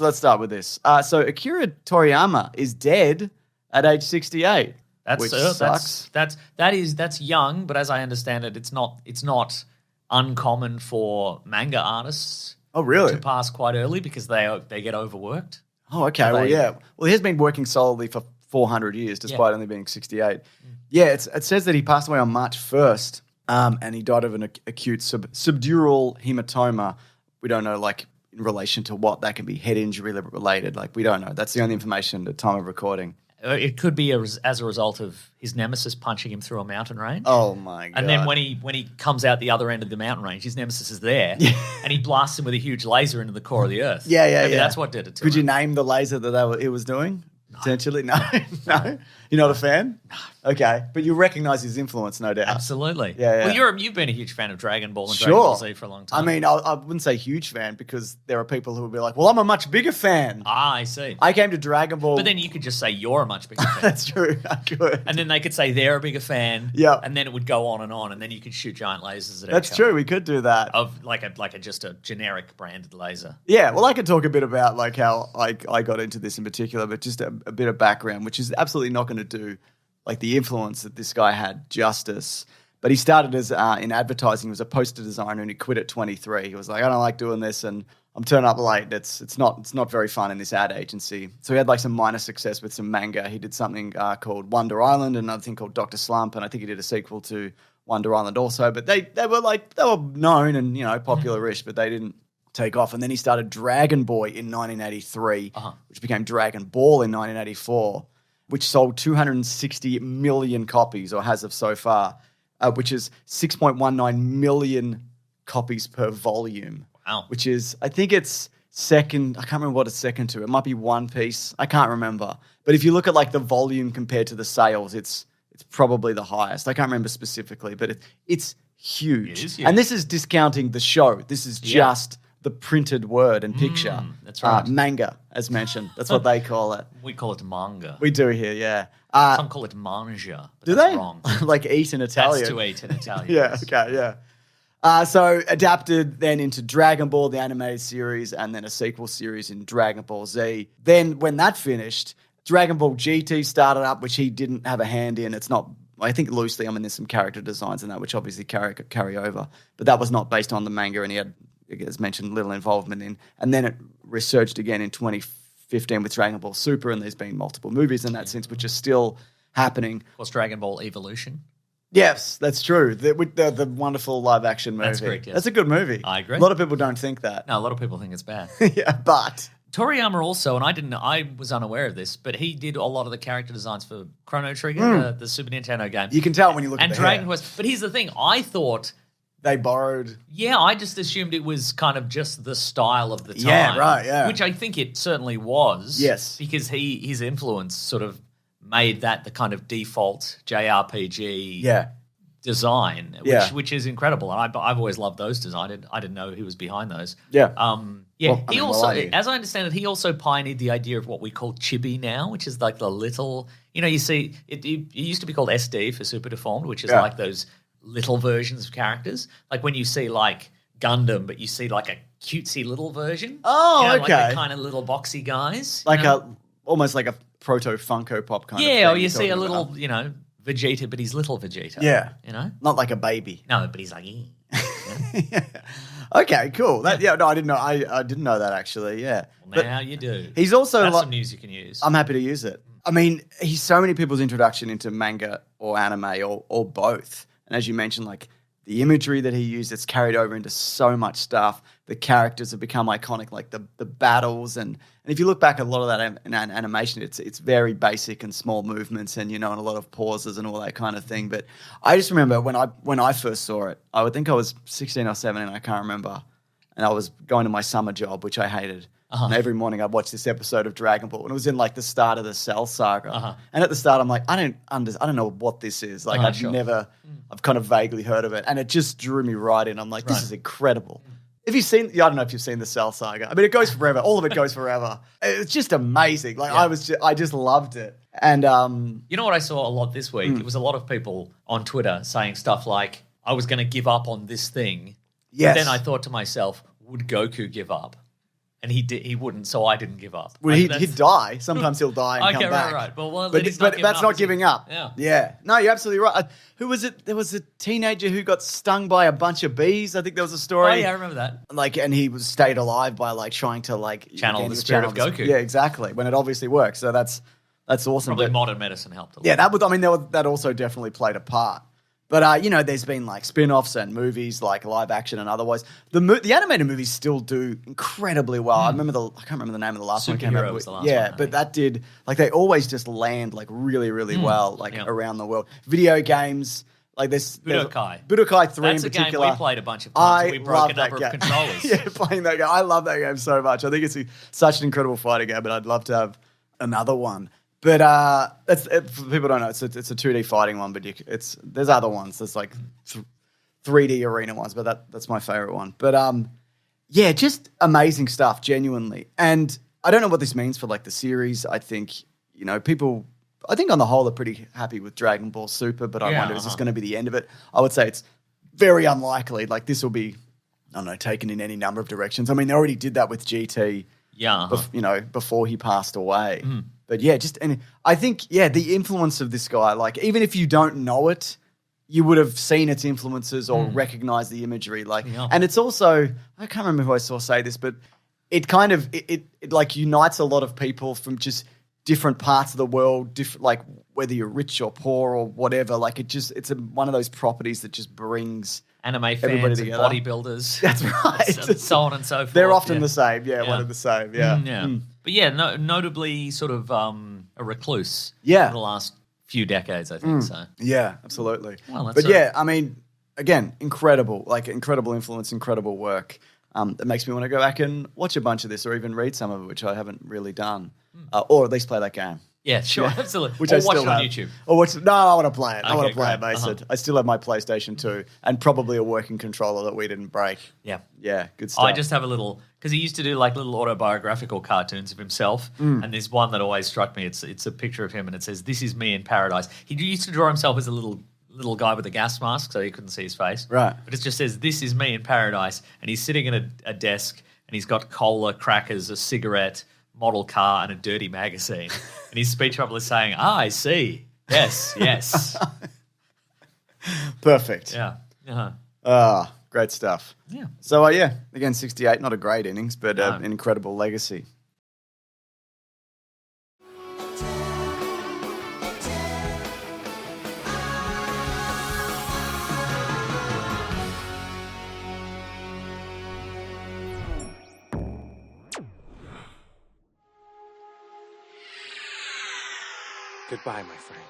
So let's start with this. So Akira Toriyama is dead at age 68, which sucks. That's young, but as I understand it, it's not uncommon for manga artists. Oh, really? To pass quite early because they get overworked. Oh, okay. Well, yeah. Well, he has been working solidly for 400 years, despite only being 68. Yeah, it says that he passed away on March 1st, and he died of an acute subdural hematoma. We don't know, like, in relation to what. That can be head injury related. Like, we don't know. That's the only information at the time of recording. It could be as a result of his nemesis punching him through a mountain range. Oh, my God. And then when he comes out the other end of the mountain range, his nemesis is there, and he blasts him with a huge laser into the core of the earth. Maybe that's what did it to him. Could you name the laser that it was doing? Potentially? No? No? You're not a fan? No. Okay. But you recognize his influence, no doubt. Absolutely. Yeah. Well, you've been a huge fan of Dragon Ball and Dragon Ball Z for a long time. I mean, I wouldn't say huge fan because there are people who would be like, well, I'm a much bigger fan. Ah, I see. I came to Dragon Ball. But then you could just say you're a much bigger fan. That's true. I could. And then they could say they're a bigger fan. Yeah. And then it would go on, and then you could shoot giant lasers at each That's true. We could do that. Of just a generic branded laser. Yeah. Well, I could talk a bit about like how I got into this in particular, but just a bit of background, which is absolutely not going to do like the influence that this guy had justice. But he started as in advertising. He was a poster designer, and he quit at 23. He was like, I don't like doing this, and I'm turning up late. It's not very fun in this ad agency. So he had like some minor success with some manga. He did something called Wonder Island, and another thing called Dr. Slump, and I think he did a sequel to Wonder Island also. But they were known and popular-ish, but they didn't take off. And then he started Dragon Boy in 1983, which became Dragon Ball in 1984. Which sold 260 million copies, or has of so far, which is 6.19 million copies per volume. Wow. Which is, I think it's second, I can't remember what it's second to. It might be One Piece. I can't remember. But if you look at like the volume compared to the sales, it's probably the highest. I can't remember specifically, but it's huge. It is huge. And this is discounting the show. This is just the printed word and picture. That's right. Manga, as mentioned. That's what they call it. We call it manga. We do here, yeah. Some call it manja. But Do that's they? Wrong. Like eat in Italian. That's to eat in Italian. Yeah, okay, yeah. So adapted then into Dragon Ball, the animated series, and then a sequel series in Dragon Ball Z. Then when that finished, Dragon Ball GT started up, which he didn't have a hand in. It's not, I think loosely, there's some character designs in that, which obviously carry over. But that was not based on the manga, and he had, as mentioned, little involvement in. And then it resurged again in 2015 with Dragon Ball Super, and there's been multiple movies in that since, which are still happening. Of course, Dragon Ball Evolution. Yes, that's true. The wonderful live-action movie. That's correct, yes. That's a good movie. I agree. A lot of people don't think that. No, a lot of people think it's bad. Yeah, but Toriyama also, and I was unaware of this, but he did a lot of the character designs for Chrono Trigger, the Super Nintendo game. you can tell when you look at the Dragon hair. Quest. But here's the thing, I thought... They borrowed. Yeah, I just assumed it was kind of just the style of the time. Yeah, right, yeah. Which I think it certainly was. Yes. Because his influence sort of made that the kind of default JRPG design, which is incredible. And I've always loved those designs. I didn't know he was behind those. Yeah. As I understand it, he also pioneered the idea of what we call chibi now, which is like the little, you see, it used to be called SD for super deformed, which is like those little versions of characters. Like when you see like Gundam, but you see like a cutesy little version. Oh, okay. Like the kind of little boxy guys. Like almost like a proto Funko Pop kind of thing. Yeah, or you see a little, Vegeta, but he's little Vegeta. Yeah. Not like a baby. No, but he's like, yeah. Okay, cool. I didn't know. I didn't know that actually. Yeah. Well, now you do. He's also That's some news you can use. I'm happy to use it. I mean, he's so many people's introduction into manga or anime or both. And as you mentioned, like the imagery that he used, it's carried over into so much stuff. The characters have become iconic, like the battles. And if you look back at a lot of that in animation, it's very basic and small movements and, and a lot of pauses and all that kind of thing. But I just remember when I first saw it, I would think I was 16 or 17, I can't remember. And I was going to my summer job, which I hated. And every morning I'd watch this episode of Dragon Ball, and it was in like the start of the Cell Saga. And at the start, I'm like, I don't know what this is. Like I've kind of vaguely heard of it, and it just drew me right in. I'm like, this is incredible. Have you seen? I don't know if you've seen the Cell Saga. I mean, it goes forever. All of it goes forever. It's just amazing. Like I just loved it. And you know what I saw a lot this week? It was a lot of people on Twitter saying stuff like, "I was going to give up on this thing." Yes. But then I thought to myself, would Goku give up? And he wouldn't, so I didn't give up. Well, he'd die. Sometimes he'll die and come back. Right. Well, but that's not giving up. Yeah. No, you're absolutely right. Who was it? There was a teenager who got stung by a bunch of bees. I think there was a story. Oh, yeah, I remember that. And he was stayed alive by trying to channel the spirit of Goku. Yeah, exactly. When it obviously works. So that's awesome. Probably modern medicine helped a lot. Yeah, that also definitely played a part. But, there's been spin-offs and movies, live action and otherwise. The animated movies still do incredibly well. I can't remember the name of the last one. Superhero was the last one. One, but that did, they always just land, really, really well, around the world. Video games, Budokai. Budokai 3 That's in particular. That's a game we played a bunch of times. We broke a number of controllers. Yeah, playing that game. I love that game so much. I think it's such an incredible fighting game, but I'd love to have another one. But for people who don't know, it's a 2D fighting one, but there's other ones. There's 3D arena ones, but that's my favorite one. But just amazing stuff, genuinely. And I don't know what this means for the series. I think people, I think on the whole, are pretty happy with Dragon Ball Super, but I wonder, is this going to be the end of it? I would say it's very unlikely. This will be, I don't know, taken in any number of directions. I mean, they already did that with GT. Yeah. Before he passed away. But and I think, the influence of this guy, even if you don't know it, you would have seen its influences or recognized the imagery. And it's also, I can't remember who I saw say this, but it kind of, it unites a lot of people from just different parts of the world, different, whether you're rich or poor or whatever. It's one of those properties that just brings anime fans and bodybuilders. That's right. And so on and so forth. They're often the same. Yeah, one of the same. Yeah. But notably sort of a recluse in the last few decades, I think. So yeah, absolutely. Well, I mean, again, incredible influence, incredible work. That makes me want to go back and watch a bunch of this or even read some of it, which I haven't really done. Or at least play that game. Yeah, sure, absolutely. Which or I watch still it on have. YouTube. No, I want to play it. I want to play it, great. Mason. I still have my PlayStation 2 and probably a working controller that we didn't break. Yeah. Yeah, good stuff. I just have a little, because he used to do little autobiographical cartoons of himself, and there's one that always struck me. It's a picture of him, and it says, "This is me in paradise." He used to draw himself as a little guy with a gas mask, so you couldn't see his face. Right. But it just says, "This is me in paradise," and he's sitting at a desk, and he's got cola, crackers, a cigarette, model car, and a dirty magazine. And his speech bubble is saying, I see. Yes, yes. Perfect. Yeah. Great stuff. Yeah. So, again, 68, not a great innings, but an incredible legacy. Goodbye, my friend.